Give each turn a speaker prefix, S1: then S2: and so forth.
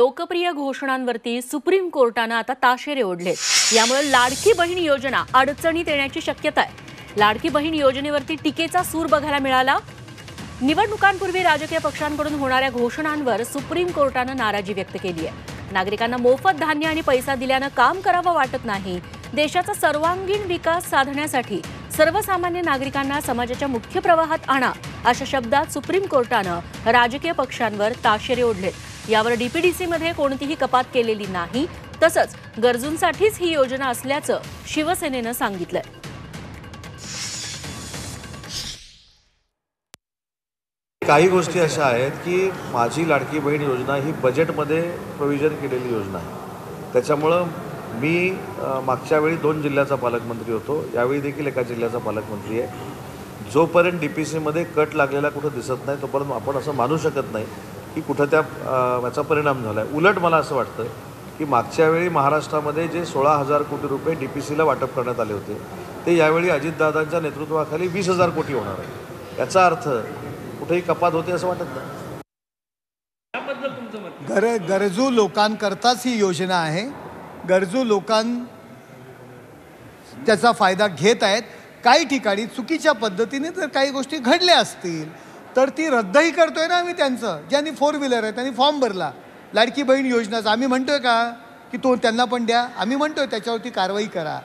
S1: लोकप्रिय घोषणांवरती सुप्रीम कोर्टाने आता ताशेरे ओढलेत। यामुळे लाडकी बहीण योजना अडचणीत येण्याची शक्यता आहे। लाडकी बहीण योजनेवरती टीकेचा सूर बघायला मिळाला। निवडणुकांपूर्वी राजकीय पक्षांकडून होणाऱ्या घोषणांवर सुप्रीम कोर्टाने नाराजी व्यक्त केली आहे। नागरिकांना मोफत धान्य आणि पैसा दिल्याने काम करावं वाटत नाही। देशाचा सर्वांगीण विकास साधण्यासाठी सर्वसामान्य नागरिकांना समाजाच्या मुख्य प्रवाहात आणा, अशा शब्दात सुप्रीम कोर्टाने राजकीय पक्षांवर ताशेरे ओढलेत। यावर डीपीडीसी मध्ये कोणतीही कपात केलेली नाही, तसंच गरजूंसाठीच ही योजना असल्याचं शिवसेनेने सांगितलंय।
S2: काही गोष्टी अशा आहेत की माझी लाडकी बहीण योजना ही बजेटमध्ये प्रोव्हिजन केलेली योजना आहे। त्याच्यामुळं मी मागच्या वेळी 2 जिल्ह्याचा पालकमंत्री होतो, यावेळी देखील एका जिल्ह्याचा पालकमंत्री आहे। जोपर्यंत डीपीसीमध्ये कट लागलेला कुठं दिसत नाही तोपर्यंत आपण असं मानू शकत नाही की कुठं त्याचा परिणाम झाला आहे। उलट मला असं वाटतं की मागच्या वेळी महाराष्ट्रामध्ये जे 16,000 कोटी रुपये डीपीसीला वाटप करण्यात आले होते ते यावेळी अजितदादांच्या नेतृत्वाखाली 20,000 कोटी होणार आहे। याचा अर्थ कुठेही कपात होते असं वाटत नाही।
S3: गरजू लोकांकरताच ही योजना आहे। गरजू त्याचा फायदा घेत आहेत। काही ठिकाणी चुकीच्या पद्धतीने जर काही गोष्टी घडल्या असतील तर ती रद्दही करतोय ना आम्ही। त्यांचं ज्यांनी 4 व्हीलर आहे त्यांनी फॉर्म भरला लाडकी बहीण योजनाचा, आम्ही म्हणतोय का की तो त्यांना पण द्या? आम्ही म्हणतोय त्याच्यावरती कारवाई करा।